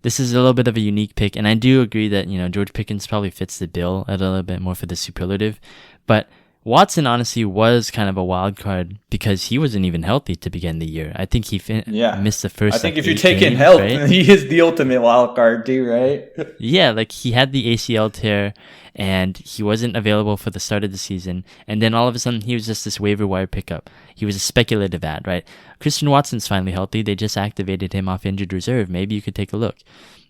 This is a little bit of a unique pick, and I do agree that, George Pickens probably fits the bill a little bit more for the superlative, but Watson honestly was kind of a wild card because he wasn't even healthy to begin the year. I think he missed the first. I think if you take in health, right? He is the ultimate wild card too, right? Yeah, like he had the ACL tear and he wasn't available for the start of the season. And then all of a sudden he was just this waiver wire pickup. He was a speculative ad, right? Christian Watson's finally healthy. They just activated him off injured reserve. Maybe you could take a look.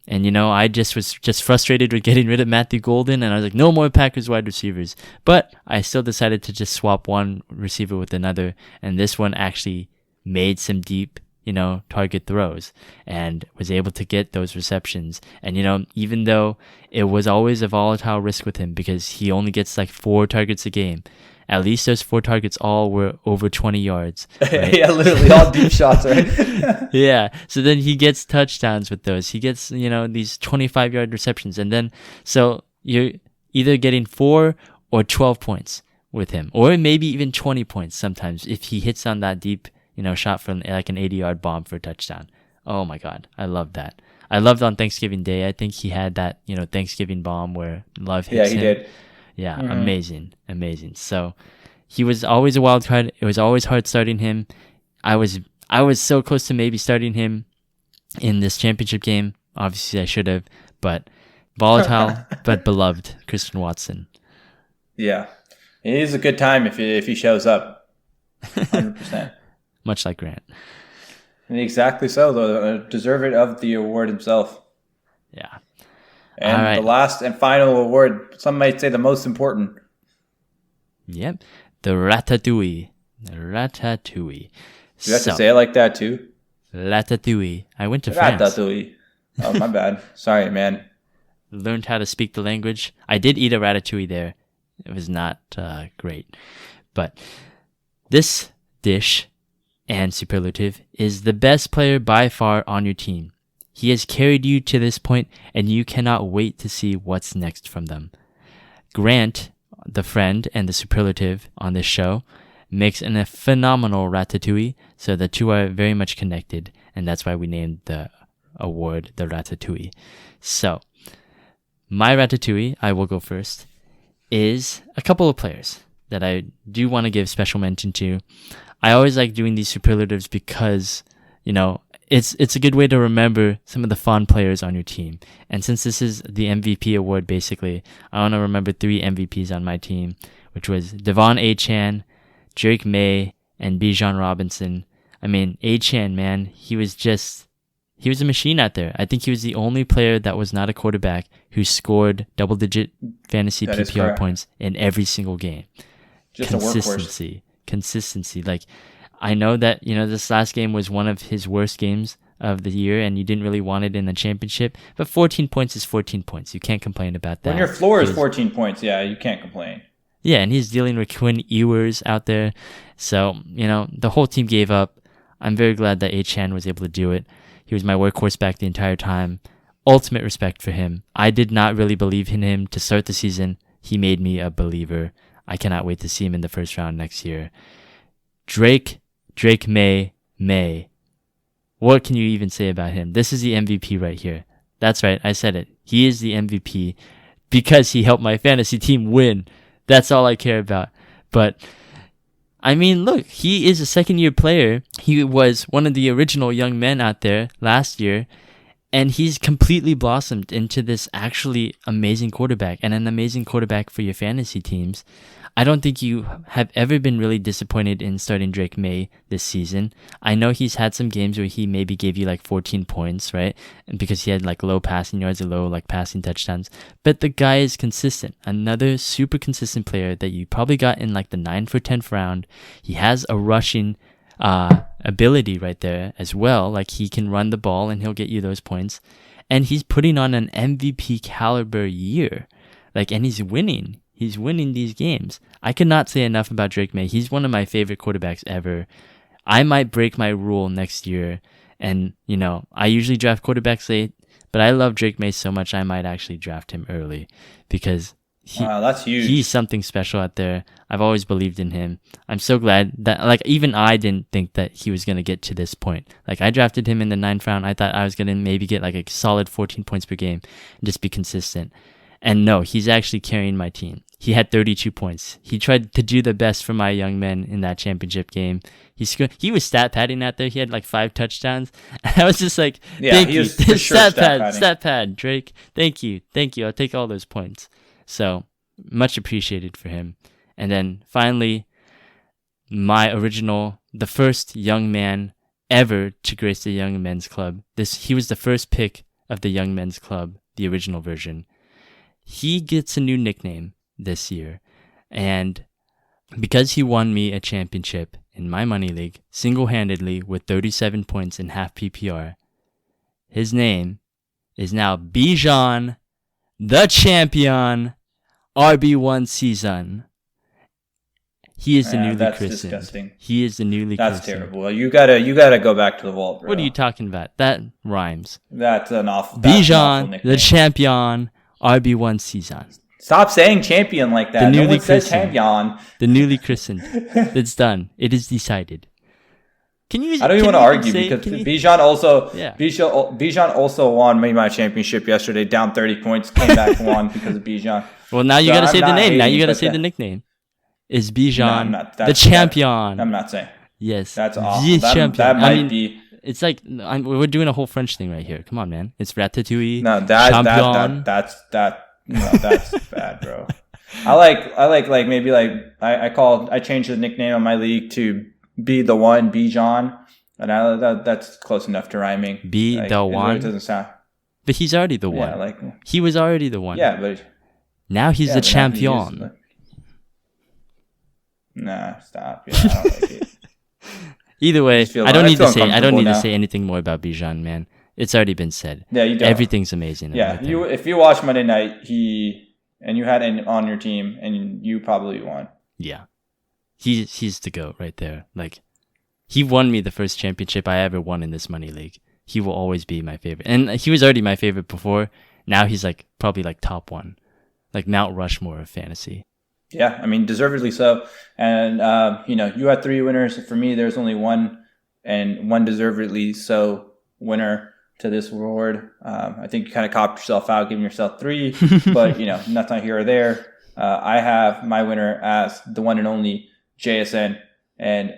And, I was frustrated with getting rid of Matthew Golden, and I was like, no more Packers wide receivers. But I still decided to just swap one receiver with another, and this one actually made some deep, target throws and was able to get those receptions. And, even though it was always a volatile risk with him because he only gets like 4 targets a game, at least those 4 targets all were over 20 yards. Right? Yeah, literally all deep shots, right? Yeah. So then he gets touchdowns with those. He gets, these 25-yard receptions. And then, so you're either getting 4 or 12 points with him, or maybe even 20 points sometimes if he hits on that deep, shot from like an 80-yard bomb for a touchdown. Oh my God. I love that. I loved on Thanksgiving Day. I think he had that, Thanksgiving bomb where Love hits him. Yeah, he did. Yeah, amazing. So he was always a wild card. It was always hard starting him. I was so close to maybe starting him in this championship game. Obviously, I should have, but volatile but beloved Christian Watson. Yeah, it is a good time if he shows up. 100%. Much like Grant. Exactly so, though. Deserving of the award himself. Yeah. And the last and final award, some might say the most important. Yep. The Ratatouille. Do you have to say it like that too? Ratatouille. I went to France. Ratatouille. Oh, my bad. Sorry, man. Learned how to speak the language. I did eat a ratatouille there. It was not great. But this dish and superlative is the best player by far on your team. He has carried you to this point, and you cannot wait to see what's next from them. Grant, the friend and the superlative on this show, makes a phenomenal ratatouille, so the two are very much connected, and that's why we named the award the Ratatouille. So, my ratatouille, I will go first, is a couple of players that I do want to give special mention to. I always like doing these superlatives because, it's a good way to remember some of the fun players on your team. And since this is the MVP award, basically, I want to remember 3 MVPs on my team, which was Devon Achane, Drake May, and Bijan Robinson. I mean, Achane, man, he was a machine out there. I think he was the only player that was not a quarterback who scored double-digit fantasy PPR points in every single game. Just a workhorse. Consistency. Like, I know that, this last game was one of his worst games of the year and you didn't really want it in the championship, but 14 points is 14 points. You can't complain about that. When your floor is 14 points, yeah, you can't complain. Yeah, and he's dealing with Quinn Ewers out there. So, the whole team gave up. I'm very glad that Achane was able to do it. He was my workhorse back the entire time. Ultimate respect for him. I did not really believe in him to start the season. He made me a believer. I cannot wait to see him in the first round next year. Drake May. What can you even say about him? This is the MVP right here. That's right, I said it. He is the MVP because he helped my fantasy team win. That's all I care about. But, I mean, look, he is a second-year player. He was one of the original young men out there last year, and he's completely blossomed into this actually amazing quarterback and an amazing quarterback for your fantasy teams. I don't think you have ever been really disappointed in starting Drake May this season. I know he's had some games where he maybe gave you like 14 points, right? And because he had like low passing yards or low like passing touchdowns. But the guy is consistent. Another super consistent player that you probably got in like the 9th or 10th round. He has a rushing ability right there as well. Like he can run the ball and he'll get you those points. And he's putting on an MVP caliber year. And he's winning. He's winning these games. I could not say enough about Drake May. He's one of my favorite quarterbacks ever. I might break my rule next year And, I usually draft quarterbacks late, but I love Drake May so much I might actually draft him early because wow, that's huge. He's something special out there. I've always believed in him. I'm so glad that, even I didn't think that he was going to get to this point. I drafted him in the 9th round. I thought I was going to maybe get a solid 14 points per game and just be consistent. And no, he's actually carrying my team. He had 32 points. He tried to do the best for my young men in that championship game. He was stat padding out there. He had 5 touchdowns. And I was just like, thank you. For sure stat pad, Drake. Thank you. I'll take all those points. So much appreciated for him. And then finally, the first young man ever to grace the Young Men's Club. He was the first pick of the Young Men's Club, the original version. He gets a new nickname this year, and because he won me a championship in my money league single-handedly with 37 points in half PPR, his name is now Bijan the Champion RB1 season. He is the newly that's christened. Disgusting. He is the newly That's christened. terrible. You gotta go back to the vault, bro. What are you talking about? That rhymes. That's an awful. Bijan the Champion RB1 season. Stop saying champion like that. The No newly one says christened. champion. The newly christened. It's done. It is decided. Can you? I don't even want to argue because Bijan also won me my championship yesterday, down 30 points, came back and won because of Bijan. Well, now you got to say the name. Now you got to say that. the nickname. Is Bijan No, the champion? I'm not saying. Yes. That's awful. The That champion. might be. It's we're doing a whole French thing right here. Come on, man. It's Ratatouille. No, champion. that's bad, bro. I changed the nickname on my league to Be the One, Bijan, and that's close enough to rhyming. Be the one. It doesn't sound. But he's already the one. Yeah, he was already the one. Yeah, but now he's the but now he champion. is, Nah, stop. Yeah, I don't like it. Either way, I I don't need uncomfortable to now. say anything more about Bijan, man. It's already been said. Yeah, you don't. Everything's amazing. Yeah, if you watch Monday night, and you had him on your team, and you probably won. Yeah, he's the GOAT right there. He won me the first championship I ever won in this money league. He will always be my favorite, and he was already my favorite before. Now he's probably top one, Mount Rushmore of fantasy. Yeah, I mean, deservedly so. And, you had 3 winners. For me, there's only one, and one deservedly so winner to this award. I think you kind of copped yourself out, giving yourself 3, but, that's not here or there. I have my winner as the one and only JSN, and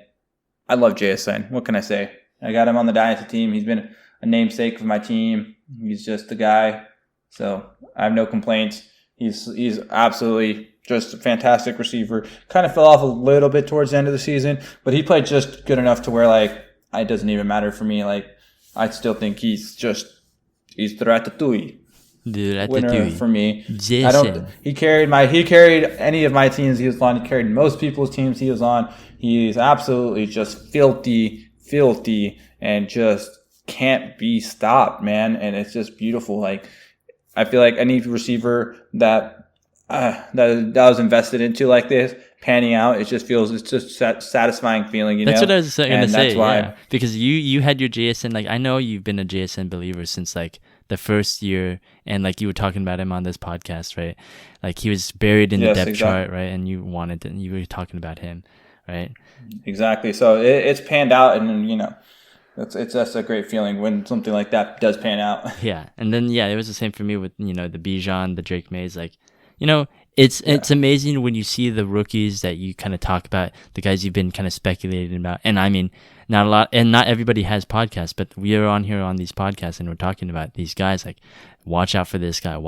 I love JSN. What can I say? I got him on the Dynasty team. He's been a namesake of my team. He's just the guy. So I have no complaints. He's absolutely just a fantastic receiver. Kind of fell off a little bit towards the end of the season, but he played just good enough to where it doesn't even matter for me. I still think he's the Ratatouille. Winner for me. Jason. He carried any of my teams he was on. He carried most people's teams he was on. He is absolutely just filthy, and just can't be stopped, man. And it's just beautiful. I feel like any receiver that was invested into like this panning out, it's just satisfying feeling. That's what I was going to say. That's why, yeah. Because you had your JSN. I know you've been a JSN believer since the first year, and you were talking about him on this podcast, right? He was buried in the depth chart, right? And you were talking about him, right? Exactly. So it's panned out, and it's just a great feeling when something like that does pan out. Yeah, and then it was the same for me with the Bijan, the Drake Mays, It's amazing when you see the rookies that you kind of talk about, the guys you've been kind of speculating about. And I mean, not everybody has podcasts, but we are on here on these podcasts and we're talking about these guys watch out for this guy,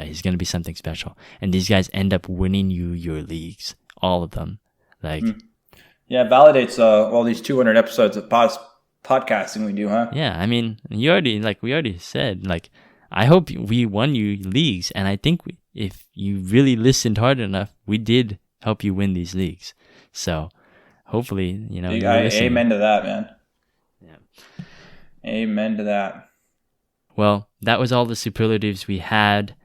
he's going to be something special. And these guys end up winning you your leagues, all of them. Yeah, it validates all these 200 episodes of podcasting we do, huh? Yeah, I mean, we already said, I hope we won you leagues, and I think if you really listened hard enough, we did help you win these leagues. So hopefully, amen to that, man. Yeah. Amen to that. Well, that was all the superlatives we had.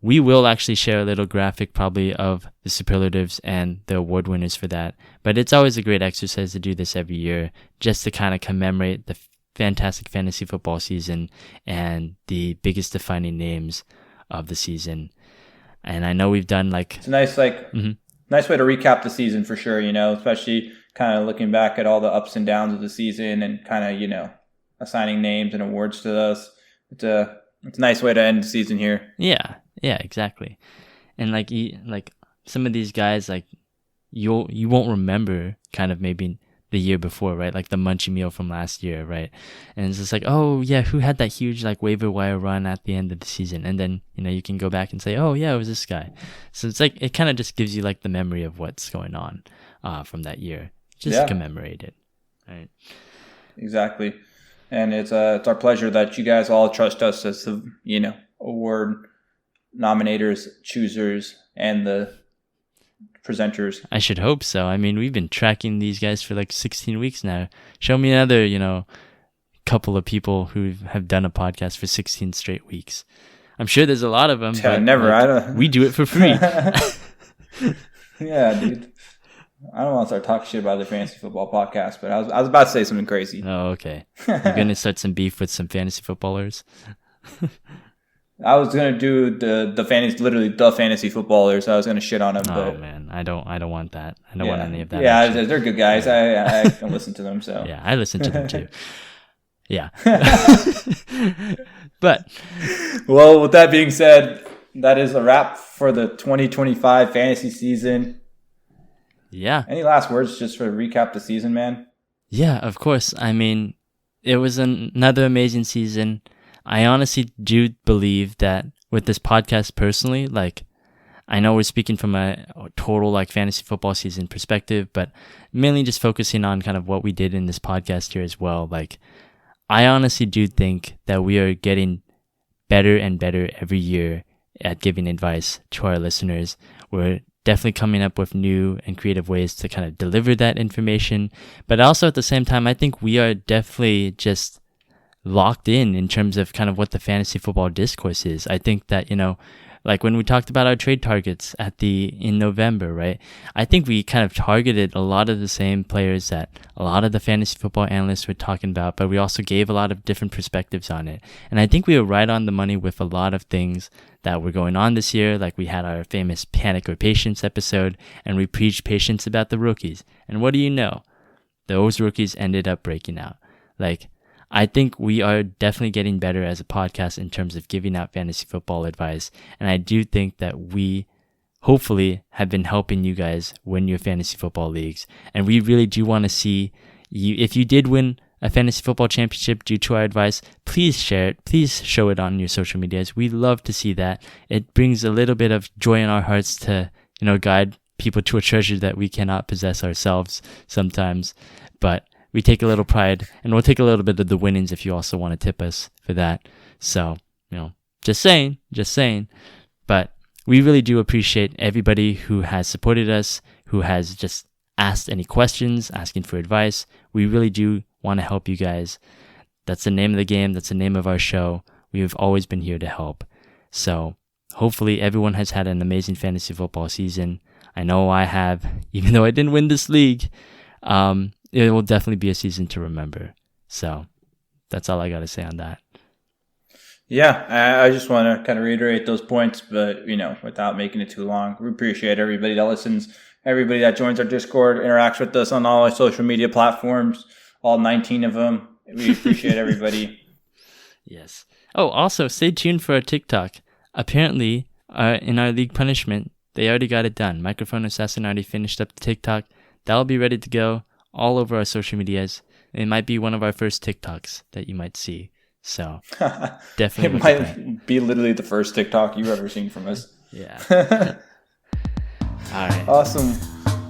We will actually share a little graphic probably of the superlatives and the award winners for that. But it's always a great exercise to do this every year, just to kind of commemorate fantastic fantasy football season and the biggest defining names of the season. And I know we've done like... It's a nice, nice way to recap the season for sure, especially kind of looking back at all the ups and downs of the season and kind of, assigning names and awards to those. It's a nice way to end the season here. Yeah, exactly. And like some of these guys, like you won't remember kind of maybe the year before, right? Like the Munchie Meal from last year, right? And it's just like, oh yeah, who had that huge like waiver wire run at the end of the season? And then you can go back and say, oh yeah, it was this guy. So it's like it kind of just gives you like the memory of what's going on from that year, just to commemorate it, right? Exactly. And it's our pleasure that you guys all trust us as the award nominators, choosers, and the presenters. I should hope so. I mean, we've been tracking these guys for like 16 weeks now. Show me another, couple of people who have done a podcast for 16 straight weeks. I'm sure there's a lot of them. Yeah, but never. Like, I don't. We do it for free. Yeah, dude. I don't want to start talking shit about the fantasy football podcast, but I was about to say something crazy. Oh, okay. You're gonna start some beef with some fantasy footballers. I was gonna do the fantasy, literally the fantasy footballers. I was gonna shit on them. Oh man, I don't want that. I don't want any of that. Yeah, action. they're good guys. I can listen to them. So yeah, I listen to them too. Yeah. But well, with that being said, that is a wrap for the 2025 fantasy season. Yeah. Any last words just for recap the season, man? Yeah, of course. I mean, it was another amazing season. I honestly do believe that with this podcast personally, like, I know we're speaking from a total like fantasy football season perspective, but mainly just focusing on kind of what we did in this podcast here as well. Like, I honestly do think that we are getting better and better every year at giving advice to our listeners. We're definitely coming up with new and creative ways to kind of deliver that information. But also at the same time, I think we are definitely just locked in terms of kind of what the fantasy football discourse is. I think that, like when we talked about our trade targets in November, right? I think we kind of targeted a lot of the same players that a lot of the fantasy football analysts were talking about, but we also gave a lot of different perspectives on it. And I think we were right on the money with a lot of things that were going on this year. Like we had our famous Panic or Patience episode, and we preached patience about the rookies. And what do you know? Those rookies ended up breaking out. Like, I think we are definitely getting better as a podcast in terms of giving out fantasy football advice. And I do think that we hopefully have been helping you guys win your fantasy football leagues. And we really do want to see you, if you did win a fantasy football championship due to our advice, please share it. Please show it on your social medias. We love to see that. It brings a little bit of joy in our hearts to, guide people to a treasure that we cannot possess ourselves sometimes. But we take a little pride, and we'll take a little bit of the winnings if you also want to tip us for that. So, just saying. But we really do appreciate everybody who has supported us, who has just asked any questions, asking for advice. We really do want to help you guys. That's the name of the game. That's the name of our show. We have always been here to help. So hopefully everyone has had an amazing fantasy football season. I know I have, even though I didn't win this league. It will definitely be a season to remember. So that's all I got to say on that. Yeah, I just want to kind of reiterate those points, but, without making it too long. We appreciate everybody that listens, everybody that joins our Discord, interacts with us on all our social media platforms, all 19 of them. We appreciate everybody. Yes. Oh, also, stay tuned for our TikTok. Apparently, in our league punishment, they already got it done. Microphone Assassin already finished up the TikTok. That'll be ready to go all over our social medias. It might be one of our first TikToks that you might see. So definitely. It might be literally the first TikTok you've ever seen from us. Yeah. All right. Awesome.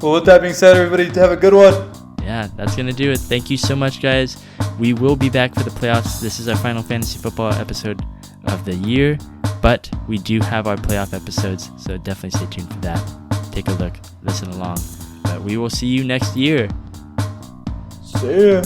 Well, with that being said, everybody, have a good one. Yeah, that's going to do it. Thank you so much, guys. We will be back for the playoffs. This is our final fantasy football episode of the year, but we do have our playoff episodes, so definitely stay tuned for that. Take a look, listen along. But we will see you next year. See ya.